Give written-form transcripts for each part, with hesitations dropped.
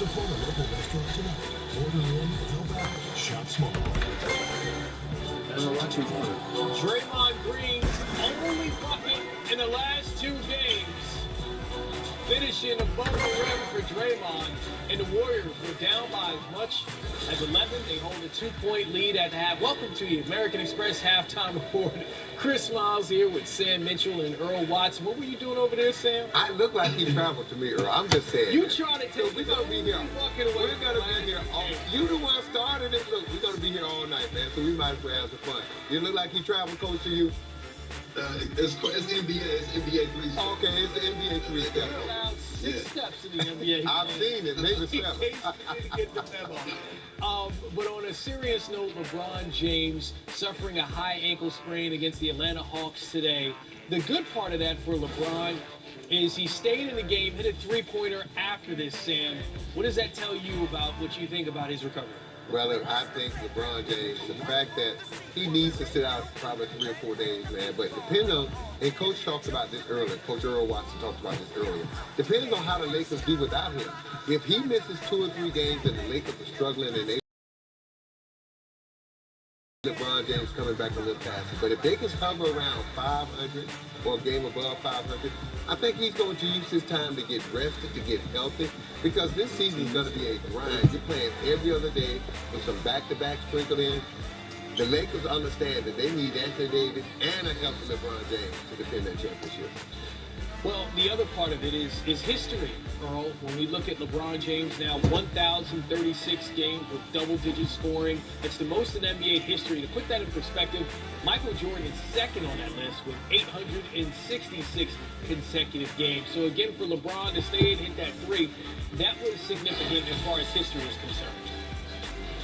Phone a local restaurant tonight. Order in, help out, shop small. Watching fun. Draymond Green's only bucket in the last 2 games. Finishing above the rim for Draymond, and the Warriors were down by as much as 11. They hold a 2-point lead at the half. Welcome to the American Express Halftime Report. Chris Miles here with Sam Mitchell and Earl Watson. What were you doing over there, Sam? I look like he traveled to me, Earl. I'm just saying. You trying to take we're going to be here. We're going to be here. You the one started it. Look, we're going to be here all night, man, so we might as well have some fun. You look like he traveled, Coach, to you? It's NBA. It's NBA 3 steps. Okay, it's the NBA 3 steps. Six steps in the NBA. I've seen it, maybe 7. Get the memo. But on a serious note, LeBron James suffering a high ankle sprain against the Atlanta Hawks today. The good part of that for LeBron is he stayed in the game, hit a three-pointer after this, Sam. What does that tell you about what you think about his recovery? Well, I think LeBron James, the fact that he needs to sit out probably 3 or 4 days, man, but depending on, and Coach talked about this earlier, Coach Earl Watson talked about this earlier, depending on how the Lakers do without him, if he misses 2 or 3 games and the Lakers are struggling and they LeBron James coming back a little faster. But if they can hover around 500 or a game above 500, I think he's going to use his time to get rested, to get healthy, because this season is going to be a grind. You're playing every other day with some back-to-back sprinkled in. The Lakers understand that they need Anthony Davis and a healthy LeBron James to defend that championship. Well, the other part of it is history, Earl. When we look at LeBron James now, 1,036 games with double-digit scoring. It's the most in NBA history. To put that in perspective, Michael Jordan is second on that list with 866 consecutive games. So again, for LeBron to stay and hit that 3, that was significant as far as history is concerned.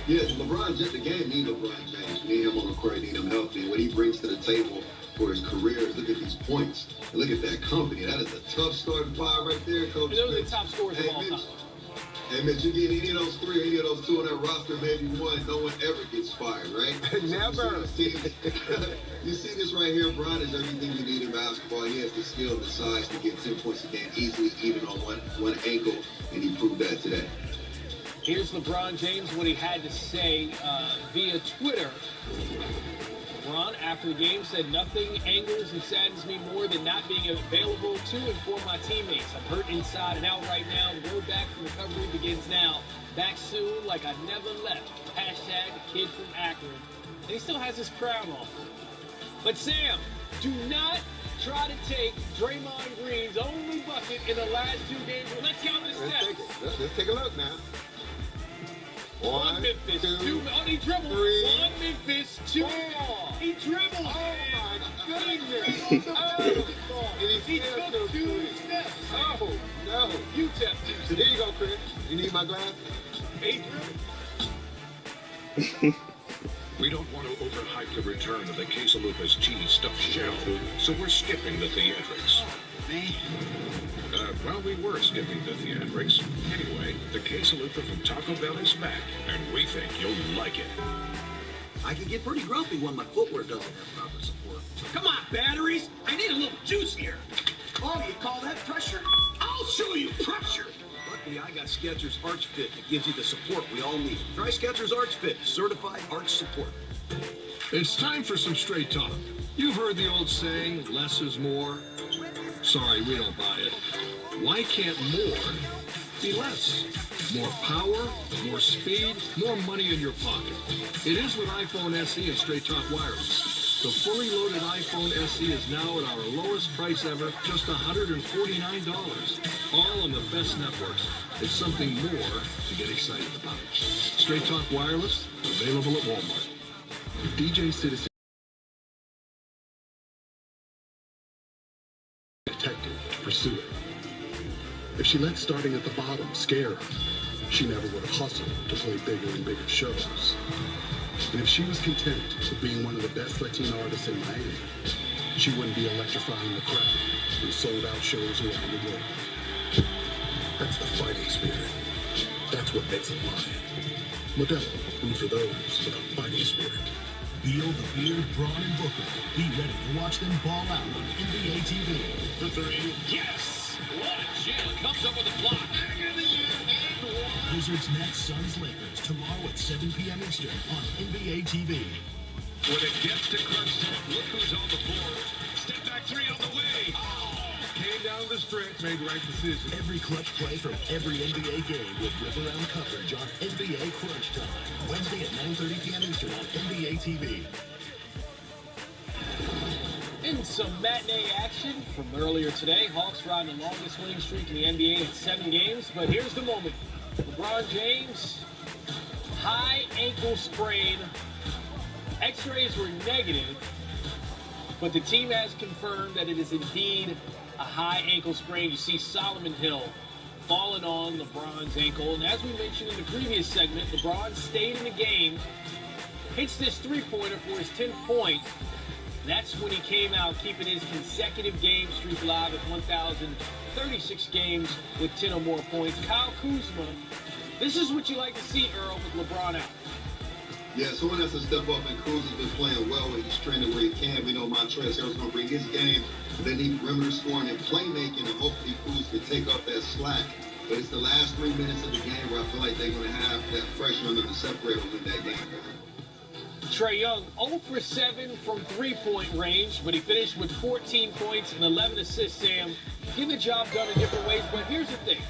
Yes, LeBron, just the game need LeBron James. We need him on the court, need him healthy. What he brings to the table for his career is look at these points. And look at that company. That is a tough starting five right there, Coach. And those are the top scorers of all time. Hey, Mitch, you get any of those 3, any of those 2 on that roster, maybe 1, no one ever gets fired, right? Never. You see this right here. Bron is everything you need in basketball. He has the skill and the size to get 10 points a game easily, even on one ankle, and he proved that today. Here's LeBron James, what he had to say via Twitter. LeBron, after the game, said, "Nothing angers and saddens me more than not being available to and for my teammates. I'm hurt inside and out right now. The road back from recovery begins now. Back soon like I never left. Hashtag the kid from Akron." And he still has his crown on. But Sam, do not try to take Draymond Green's only bucket in the last 2 games. Well, let's count the steps. Let's take a look now. 1 Memphis, 2. Oh, he dribbled. 3. 1 Memphis, 2. 4. He dribbled. Oh my goodness! He took 2 steps. Oh no! You tap. Here you go, Chris. You need my glass? He dribbled. We don't want to overhype the return of the quesalupa's cheese stuffed shell, so we're skipping the theatrics. Man. Well, we were skipping the theatrics. Anyway, the quesalupa from Taco Bell is back, and we think you'll like it. I can get pretty grumpy when my footwear doesn't have proper support. Come on, batteries! I need a little juice here. Oh, you call that pressure? I'll show you pressure! Luckily, I got Skechers Arch Fit that gives you the support we all need. Try Skechers Arch Fit, certified arch support. It's time for some straight talk. You've heard the old saying, less is more. Sorry, we don't buy it. Why can't more be less? More power, more speed, more money in your pocket. It is with iPhone SE and Straight Talk Wireless. The fully loaded iPhone SE is now at our lowest price ever, just $149. All on the best networks. It's something more to get excited about. Straight Talk Wireless, available at Walmart. DJ Citizen. Detective, pursue it. If she let starting at the bottom scare her, she never would have hustled to play bigger and bigger shows. And if she was content with being one of the best Latino artists in Miami, she wouldn't be electrifying the crowd in sold-out shows around the world. That's the fighting spirit. That's what makes it lion. Modelo, room for those with a fighting spirit. Beal, the Beard, Braun, and Booker. Be ready to watch them ball out on NBA TV. The 3. Yes! What a jam. Comes up with a block. And 1. Wizards, Nets, Suns, Lakers tomorrow at 7 p.m. Eastern on NBA TV. When it gets to crunch time, look who's on the floor. Step back three on the way. Came down the stretch, made the right decision. Every clutch play from every NBA game with whip-around coverage on NBA Crunch Time. Wednesday at 9:30 p.m. Eastern on NBA TV. In some matinee action from earlier today, Hawks ride the longest winning streak in the NBA at 7 games. But here's the moment. LeBron James, high ankle sprain. X-rays were negative, but the team has confirmed that it is indeed a high ankle sprain. You see Solomon Hill falling on LeBron's ankle. And as we mentioned in the previous segment, LeBron stayed in the game, hits this three-pointer for his 10th point. That's when he came out, keeping his consecutive game streak alive at 1,036 games with 10 or more points. Kyle Kuzma, this is what you like to see, Earl, with LeBron out. Yeah, someone has to step up, and Cruz has been playing well when he's training where he can. We know Montrezl Harrell's going to bring his game, but they need perimeter scoring and playmaking, and hopefully Cruz can take up that slack. But it's the last 3 minutes of the game where I feel like they're going to have that pressure under the separator to win that game. Trae Young, 0 for 7 from three-point range, but he finished with 14 points and 11 assists, Sam. Getting the job done in different ways, but here's the thing.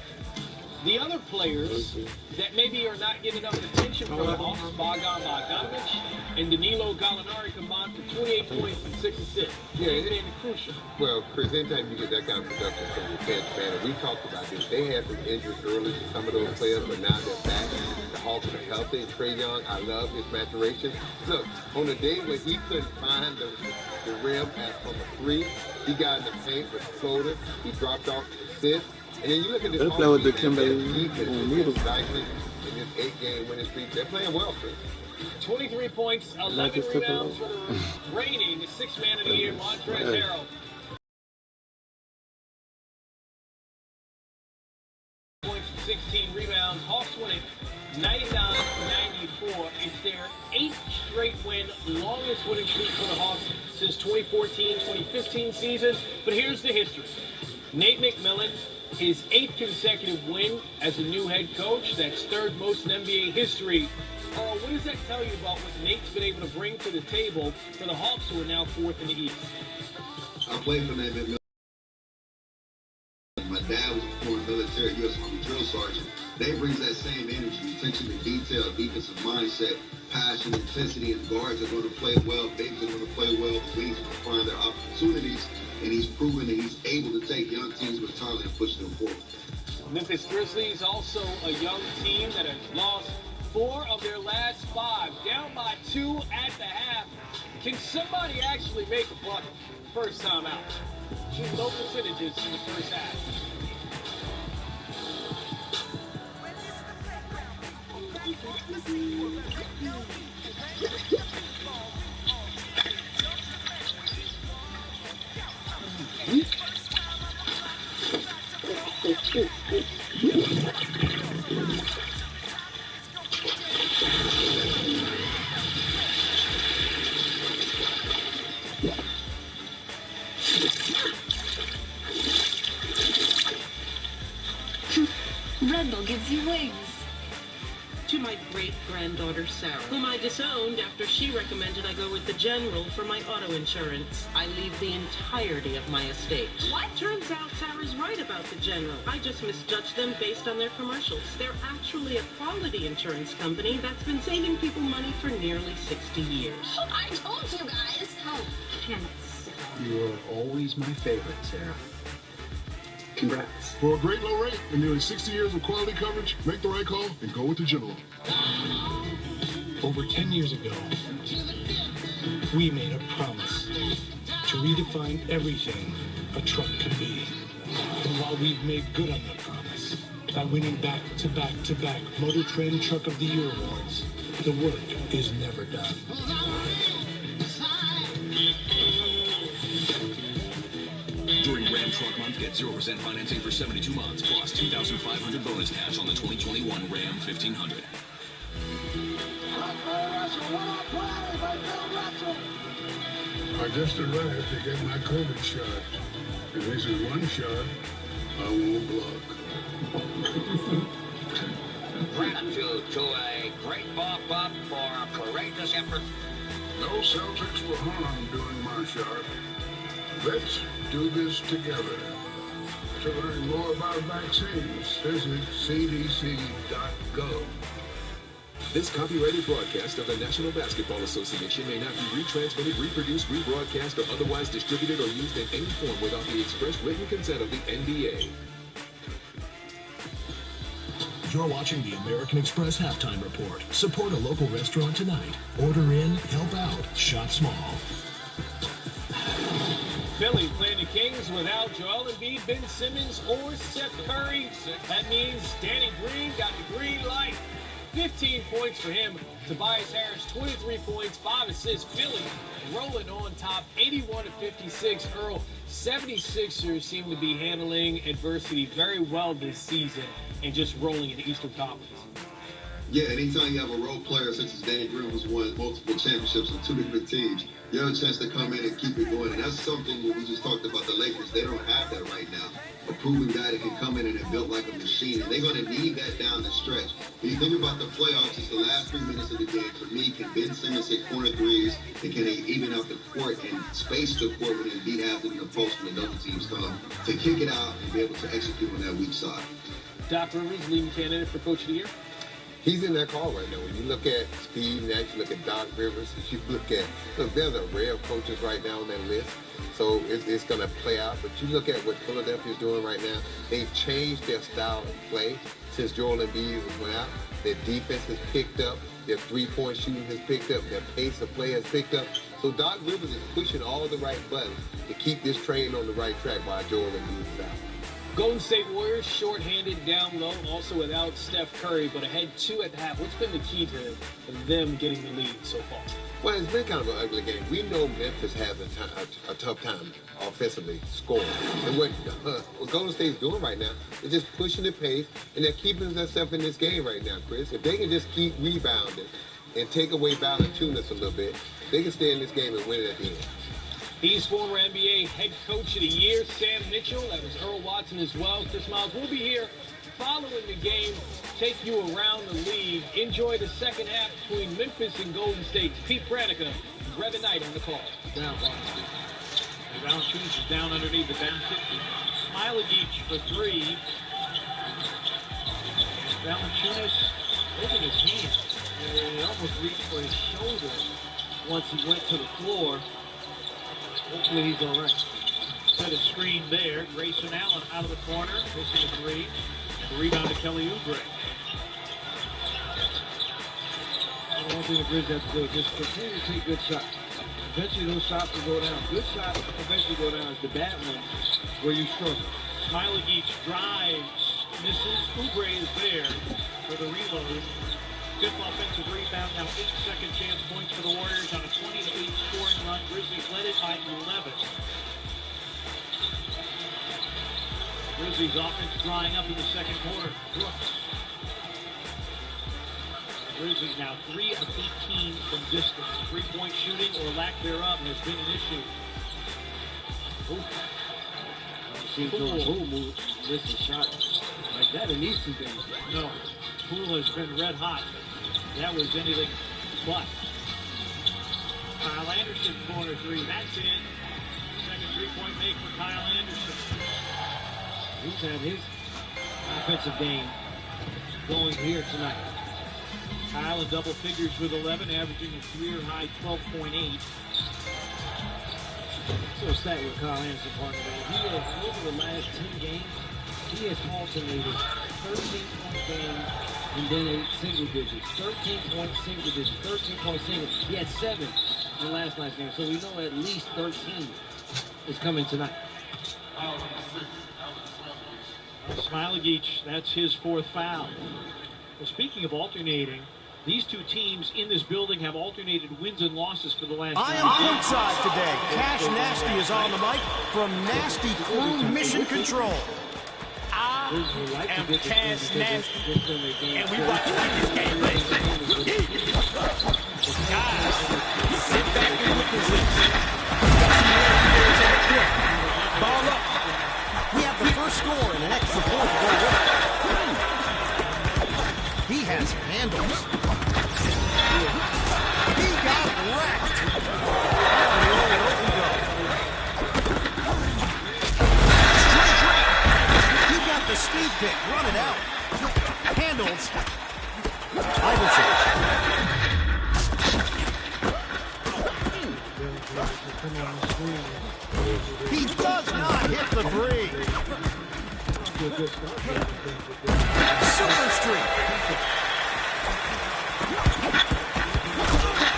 The other players that maybe are not getting enough attention from the Hawks, Bogdan Bogdanovic and Danilo Gallinari combined for 28 points and 6 assists. Yeah, it's been crucial. Well, Chris, anytime you get that kind of production from your bench, man, and we talked about this, they had some injuries early to some of those players, but now they're back. The Hawks are healthy. Trae Young, I love his maturation. Look, on the day when he couldn't find the rim from a three, he got in the paint with a floater. He dropped off the assist. And then you look at this They're playing with the Kimberly in this 8-game winning streak. They're playing well, Chris. 23 points, 11 rebounds for the reigning sixth man of the year, Montrezl Harrell. Points for 16 rebounds. Hawks win it 99-94. It's their 8th straight win, longest winning streak for the Hawks since 2014-2015 season. But here's the history. Nate McMillan, his 8th consecutive win as a new head coach. That's 3rd most in NBA history. What does that tell you about what Nate's been able to bring to the table for the Hawks, who are now 4th in the East? I played for Nate McMillan. My dad was a former military U.S. Army drill sergeant. Nate brings that same energy, attention to detail, defensive mindset, passion, intensity, and guards are going to play well. Bigs are going to play well. The wings are going to find their opportunities. And he's proven that he's able to take young teams with talent and push them forward. Memphis Grizzlies, also a young team that has lost 4 of their last 5, down by 2 at the half. Can somebody actually make a bucket first time out? Shooting low percentages in the first half. Red Bull gives you wings. To my great-granddaughter, Sarah, whom I disowned after she recommended I go with the General for my auto insurance. I leave the entirety of my estate. What? Turns out Sarah's right about the General. I just misjudged them based on their commercials. They're actually a quality insurance company that's been saving people money for nearly 60 years. Oh, I told you guys. How tense. You are always my favorite, Sarah. Congrats. For a great low rate and nearly 60 years of quality coverage, make the right call and go with the General. Over 10 years ago, we made a promise to redefine everything a truck could be. And while we've made good on that promise by winning back-to-back Motor Trend Truck of the Year awards, the work is never done. During Ram Truck Month, get 0% financing for 72 months, plus $2,500 bonus cash on the 2021 Ram 1500. I just arrived to get my COVID shot. If this is one shot, I won't block. gratitude to a great ball club for a courageous effort. No Celtics were harmed during my shot. Let's do this together. To learn more about vaccines, visit cdc.gov. This copyrighted broadcast of the National Basketball Association may not be retransmitted, reproduced, rebroadcast, or otherwise distributed or used in any form without the express written consent of the NBA. You're watching the American Express Halftime Report. Support a local restaurant tonight. Order in, help out, shop small. Philly playing the Kings without Joel Embiid, Ben Simmons, or Seth Curry. That means Danny Green got the green light. 15 points for him. Tobias Harris, 23 points, 5 assists. Philly rolling on top, 81-56. Earl, 76ers seem to be handling adversity very well this season and just rolling in the Eastern Conference. Yeah, anytime you have a role player such as Danny Green, who's won multiple championships on 2 different teams, you have a chance to come in and keep it going. And that's something what we just talked about the Lakers. They don't have that right now. A proven guy that can come in and build like a machine. And they're going to need that down the stretch. When you think about the playoffs, it's the last 3 minutes of the game. For me, can Ben Simmons hit corner threes? And can they even out the court and space the court when Embiid has it in the post when the double teams come to kick it out and be able to execute on that weak side? Doc Rivers, leading candidate for Coach of the Year? He's in that call right now. When you look at Steve Nash, you look at Doc Rivers, you look, there's a array of coaches right now on that list. So it's going to play out. But you look at what Philadelphia's doing right now. They've changed their style of play since Joel Embiid went out. Their defense has picked up. Their three-point shooting has picked up. Their pace of play has picked up. So Doc Rivers is pushing all the right buttons to keep this train on the right track while Joel Embiid is out. Golden State Warriors shorthanded down low, also without Steph Curry, but ahead 2 at the half. What's been the key to them getting the lead so far? Well, it's been kind of an ugly game. We know Memphis has a tough time offensively scoring. And what Golden State's doing right now is just pushing the pace, and they're keeping themselves in this game right now, Chris. If they can just keep rebounding and take away Valanciunas a little bit, they can stay in this game and win it at the end. He's former NBA Head Coach of the Year, Sam Mitchell. That was Earl Watson as well. Chris Miles will be here following the game, take you around the league. Enjoy the second half between Memphis and Golden State. Pete Pranica, Brevin Knight on the call. Down. Valanciunas is down underneath the basket. Smiley for 3. Valanciunas opened his hand. And he almost reached for his shoulder once he went to the floor. Hopefully he's all right. Set a screen there. Grayson Allen out of the corner, missing a 3. The rebound to Kelly Oubre. One thing the Grizz have to do is just continue to take good shots. Eventually those shots will go down. Good shots eventually go down. It's the bad ones where you struggle. Smiley drives, misses. Oubre is there for the reload. 5th offensive rebound, now 8 second chance points for the Warriors on a 20-8 scoring run. Grizzlies led it by 11. Grizzlies offense drying up in the second quarter. Brooks. Grizzlies now 3 of 18 from distance. 3-point shooting or lack thereof has been an issue. Poole missed a shot like that in these 2 games. No, Poole has been red hot. That was anything but. Kyle Anderson, corner 3. That's in. Second 3-point make for Kyle Anderson. He's had his offensive game going here tonight. Kyle in double figures with 11, averaging a career-high 12.8. So stat with Kyle Anderson, partner. He has, over the last 10 games, he has alternated 13-point games and then a single digits. 13-point single digits. 13-point single. He had 7 in last night's game. So we know at least 13 is coming tonight. Smiley, that's his 4th foul. Well, speaking of alternating, these 2 teams in this building have alternated wins and losses for the last I am courtside today. Cash Nasty is on the mic from Nasty Crew Mission Control. I am Cash Nasty, and we about to win this game, baby. Guys, sit back and witness this. Ball up. We have the first score and an extra point to go with it. He He does not hit the three. Super streak.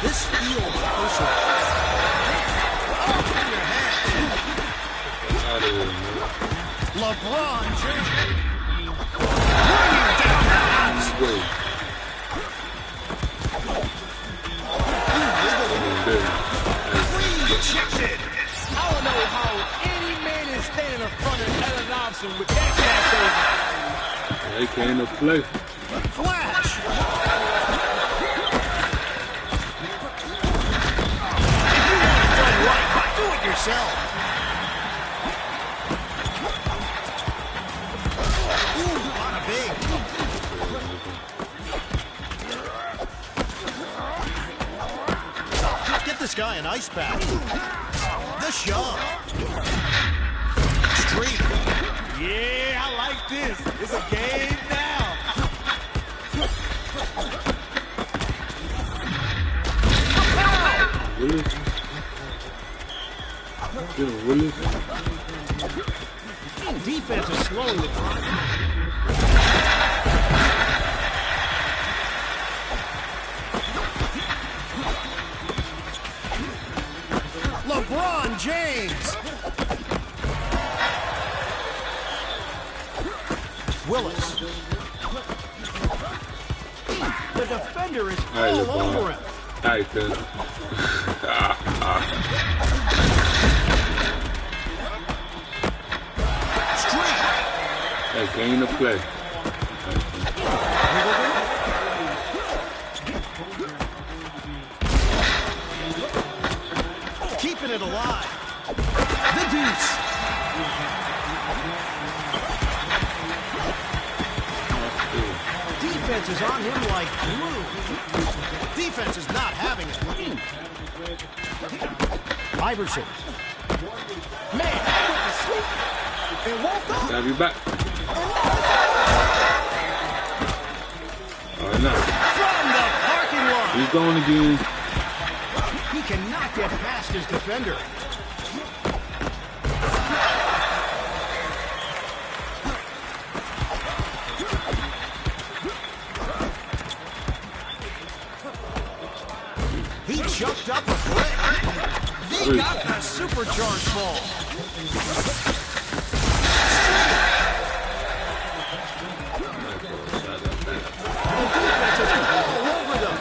This feels personal. Off in your head. LeBron James. Bringing down the house. Rejected. I don't know how any man is standing in front of Allen Iverson with that crossover. They came to play. Flash. If you want it done right, do it yourself. Ooh, bada bing. Get this guy an ice pack. The shove. Streak. Yeah, I like this. It's a game now. Willis. Willis. Defense is slowing the drive. LeBron James. Willis. The defender is all over him. All right, then. Streak. That game to play. Keeping it alive. The deuce. Defense is on him like glue. Defense is not having it. Iverson. Man, I went to sleep and woke up. Gotta be back. Oh, no. From the parking lot. He's going again. He cannot get past his defender. He chucked up a brick. They got the supercharged ball. The defense is all over them.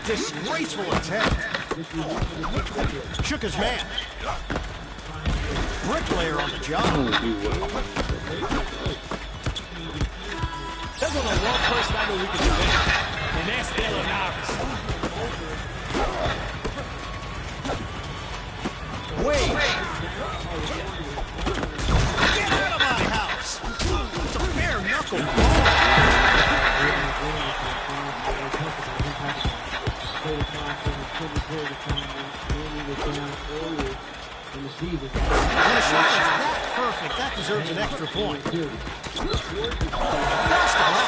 Disgraceful attempt. Shook his man. Bricklayer on the job. There's only one person I know we can do that, and that's Allen Iverson. Wait. Get out of my house. It's a bare knuckle ball. When a shot is that perfect, that deserves an extra point. That's the ball.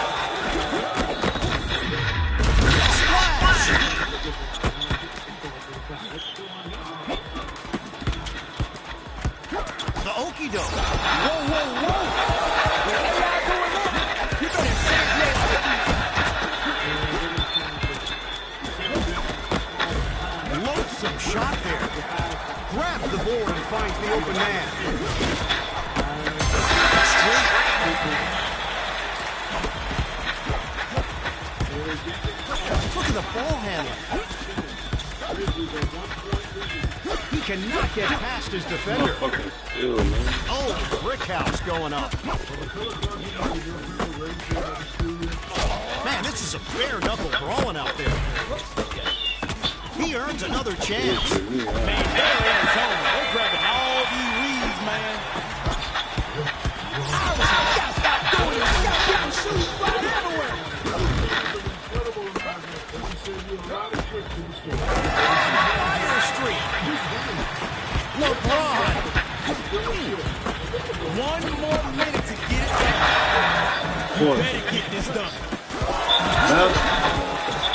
Splash! The okie doke. Whoa, whoa, whoa! What are y'all doing up? You better say yes. Loathsome shot there. Grabs the board and finds the open man. Straight. Look at the ball handler. He cannot get past his defender. Oh, brick house going up. Man, this is a bare knuckle brawling out there. He earns another chance. Man, they're in zone. They're grabbing all these leads, man. You gotta stop doing it. You gotta get the shoes flying everywhere. Fire streak. LeBron. 1 more minute to get it down. You better get this done.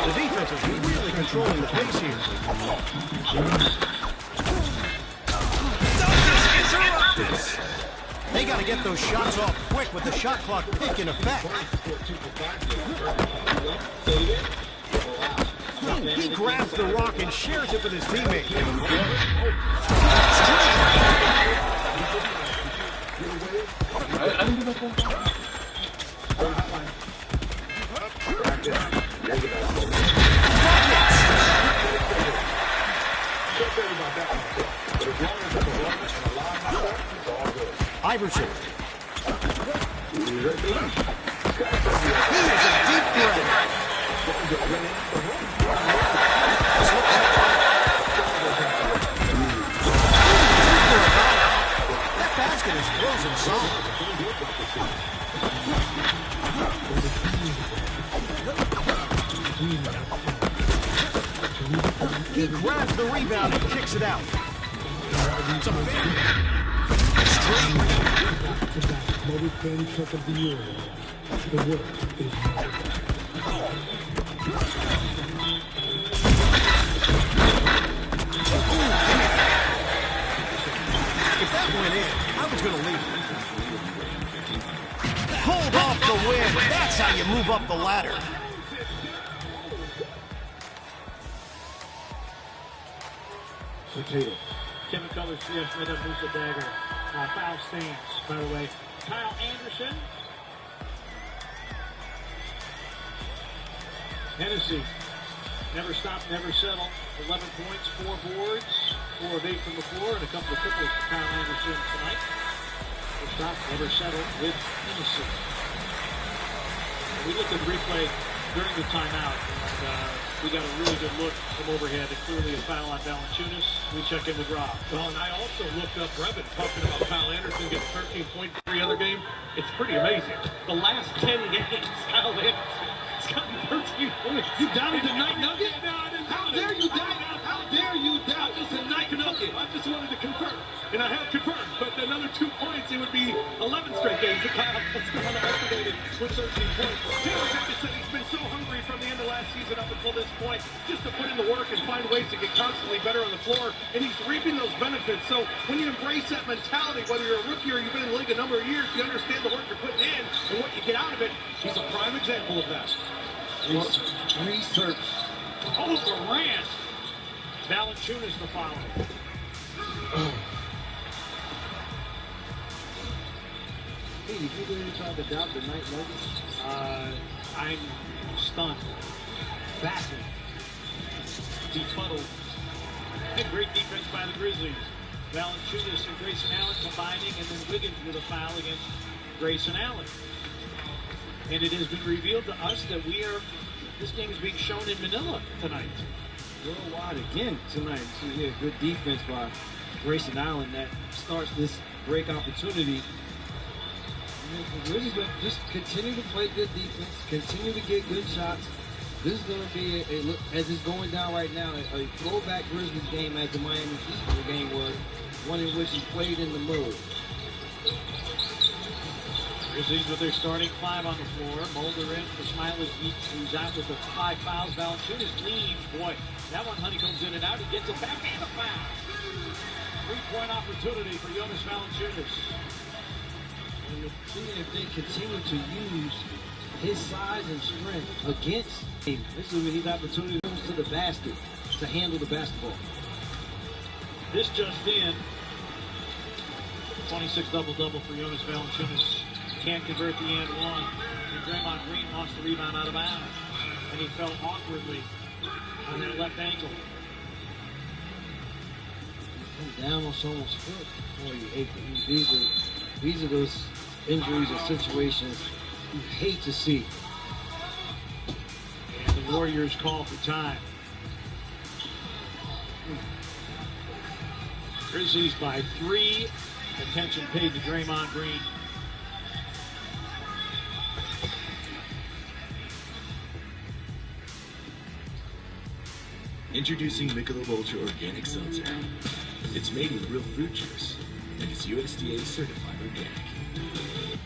The defense is really controlling the pace here. get those shots off quick with the shot clock pick in effect. He grabs the rock and shares it with his teammate. Iverson. He is a deep threat. That basket is frozen solid. He grabs the rebound and kicks it out. It's a Motor Trend Truck of the Year. The work is If that went in, I was going to leave. Pulled off the win. That's how you move up the ladder. Kevin Colors, yes, made up move the dagger. Foul stance, by the way. Kyle Anderson. Hennessy. Never stop, never settle. 11 points, 4 boards, 4 of 8 from the floor, and a couple of triples for Kyle Anderson tonight. Never stop, never settle with Hennessy. We looked at the replay during the timeout, and we got a really good look from overhead, and clearly a foul on Valanciunas. We check in with Rob. Well, and I also looked up Brevin talking about Kyle Anderson getting 13 points every other game. It's pretty amazing. The last 10 games, Kyle Anderson's gotten 13 points. You doubted the night nugget? No, I didn't. How dare you doubt? How dare you doubt? Just a night nugget. I just wanted to confirm, and I have confirmed. But another 2 points, it would be 11 straight games. Kyle has gone estimated with 13 points. Taylor Jenkins said he's been so hungry from the end of last season up until this point, just to put in the work and find ways to get constantly better on the floor, and he's reaping those benefits. So when you embrace that mentality, whether you're a rookie or you've been in the league a number of years, you understand the work you're putting in and what you get out of it. He's a prime example of that. Research. Oh, Durant. Valanciunas the foul. Hey, did you really try to doubt the night nuggets? I'm stunned. Baffled. Befuddled. And great defense by the Grizzlies. Valanciunas and Grayson Allen combining, and then Wiggins with a foul against Grayson Allen. And it has been revealed to us that this game is being shown in Manila tonight. Worldwide again tonight. So, yeah, good defense by Grayson Allen that starts this break opportunity. The Grizzlies just continue to play good defense, continue to get good shots. This is going to be a look, as it's going down right now, a throwback Grizzlies game as the Miami Heat game was, one in which he played in the mud. Grizzlies with their starting 5 on the floor. Mulder in for Smiley, who's out with the 5 fouls. Valanciunas leaves. Boy, that one honeycombs in and out. He gets it back and a foul. 3-point opportunity for Jonas Valanciunas. And if they continue to use his size and strength against him, this is his opportunity to the basket to handle the basketball. This just in. 26 double-double for Jonas Valanciunas. Can't convert the and one. And Draymond Green lost the rebound out of bounds. And he fell awkwardly on that left ankle. Down on someone's foot. Boy, these are those injuries and situations you hate to see. And the Warriors call for time. Grizzlies by 3. Attention paid to Draymond Green. Introducing Michelob Ultra Organic Seltzer. It's made with real fruit juice, and it's USDA certified organic.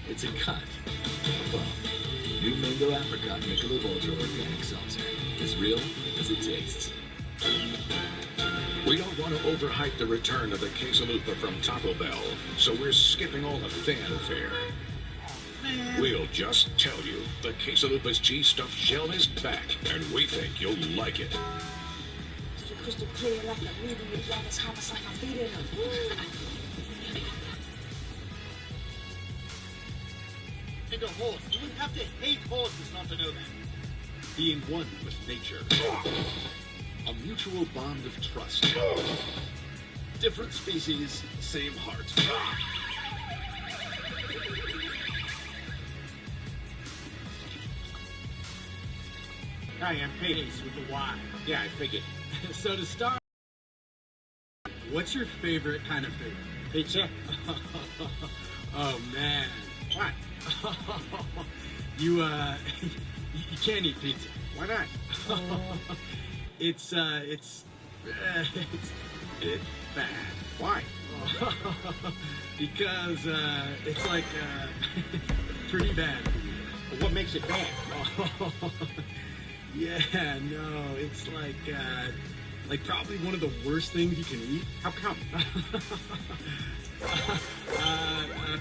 It's a cut above. New Mango Apricot Michelob Ultra Organic Seltzer. As real as it tastes. We don't want to overhype the return of the quesalupa from Taco Bell, so we're skipping all the fanfare. We'll just tell you, the quesalupa's cheese stuffed shell is back, and we think you'll like it. Crystal clear like a movie with levels, harvest like I'm feeding them. And a horse. You wouldn't have to hate horses not to know that. Being one with nature. A mutual bond of trust. Different species, same heart. Hi, I'm Pace with the Y. Yeah, I figured. So to start, what's your favorite kind of food? Pizza? Oh man. What? You can't eat pizza. Why not? It's bad. Why? Because it's like pretty bad for you. Well, what makes it bad? Yeah, no, it's like probably one of the worst things you can eat. How come?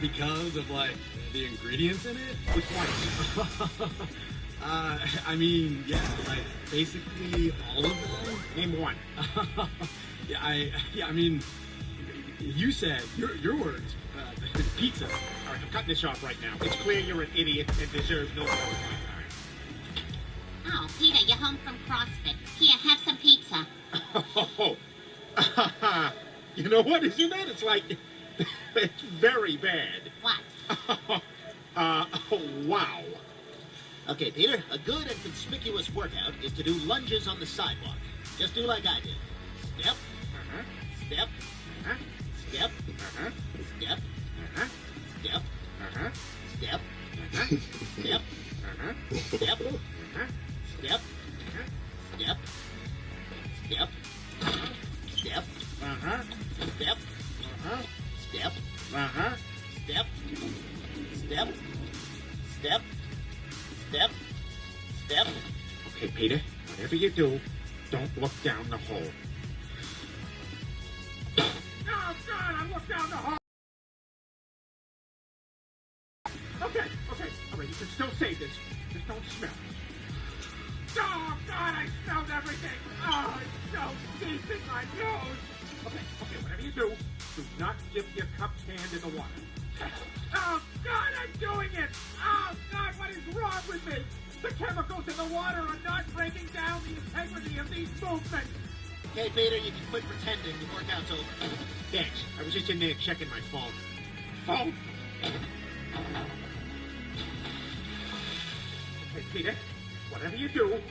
Because of like the ingredients in it. Which one? I mean, yeah, like basically all of them. Name one. I mean, you said your words. Pizza. All right, I'm cutting this off right now. It's clear you're an idiot and deserve no more of my time. Oh, Peter, you're home from CrossFit. Here, have some pizza. You know what? Isn't that? It's like, it's very bad. What? Oh, wow. Okay, Peter, a good and conspicuous workout is to do lunges on the sidewalk. Just do like I did. Step, step, step, step, step, step, step, step, step, step, step, step, step, step, step, step, step, step, step. Okay, Peter, whatever you do, don't look down the hole. Oh, God, I looked down the hole! Okay, all right, you can still say this. Just don't smell. Oh, God, I smelled everything! Oh, it's so deep in my nose! Okay, whatever you do not dip your cupped hand in the water. Oh, God, I'm doing it! Oh, God, what is wrong with me? The chemicals in the water are not breaking down the integrity of these movements! Okay, Peter, you can quit pretending. The workout's over. Thanks. I was just in there checking my phone. Phone? Okay, Peter, whatever you do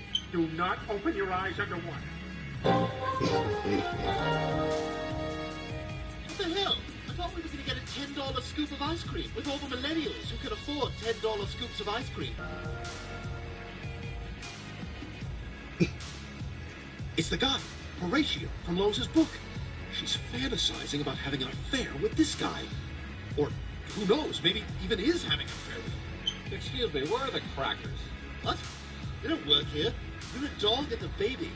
not open your eyes underwater. What the hell? I thought we were going to get a $10 scoop of ice cream with all the millennials who can afford $10 scoops of ice cream. It's the guy, Horatio, from Lowe's book. She's fantasizing about having an affair with this guy. Or, who knows, maybe even is having an affair with him. Excuse me, where are the crackers? What? They don't work here. You're a dog and a baby.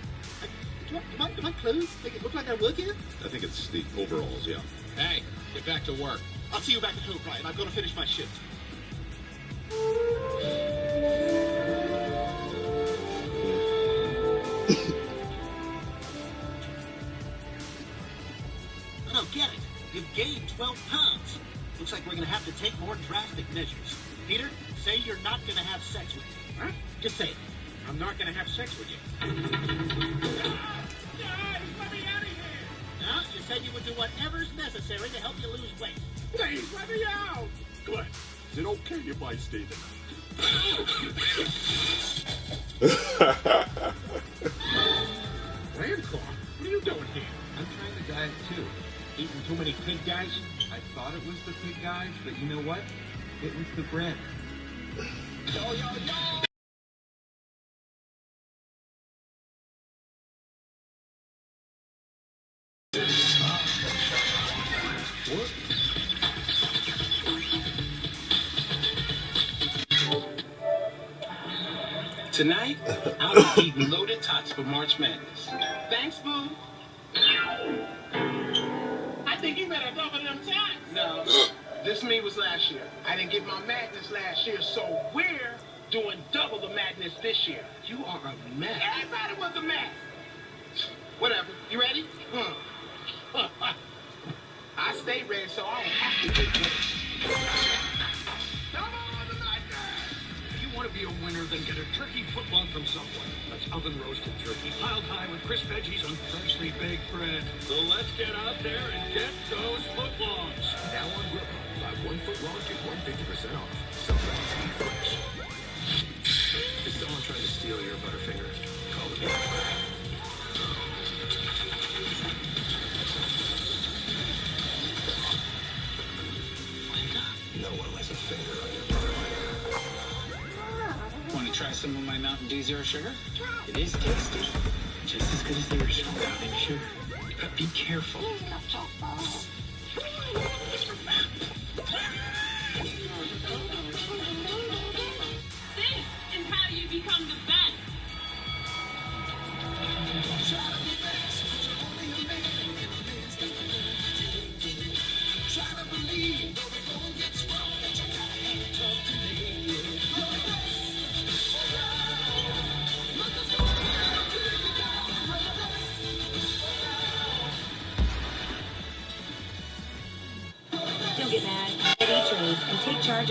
Do my clothes make it look like I work here? I think it's the overalls, yeah. Hey, get back to work. I'll see you back at home, Brian. I've got to finish my shift. I don't get it. You've gained 12 pounds. Looks like we're going to have to take more drastic measures. Peter, say you're not going to have sex with me. Huh? Just say it. I'm not going to have sex with you. Guys, let me out of here! No, you said you would do whatever's necessary to help you lose weight. Please, let me out! Glenn, is it okay if I stay the Rampro, what are you doing here? I'm trying to diet too. Eating too many pig guys? I thought it was the pig guys, but you know what? It was the bread. Yo, yo, yo! Tonight, I'll be eating loaded tots for March Madness. Thanks, Boo. I think you better double them times. No, this me was last year. I didn't get my madness last year, so we're doing double the madness this year. You are a mess. Everybody was a mess. Whatever. You ready? I stay ready, so I don't have to get ready. Come on, the nightmare! If you want to be a winner, then get a turkey footlong from Subway. That's oven-roasted turkey, piled high with crisp veggies on freshly baked bread. So let's get out there and get those footlongs. Now on Grubhub, buy 1 footlong, get 150% off. Subway, eat fresh. Is someone trying to steal your Butterfinger? Call the No one lays a finger on your Butterfinger. Want to try some of my Mountain Dew Zero Sugar? It is tasty. Just as good as the original without any sugar. But be careful. This is how you become the best. Don't get mad.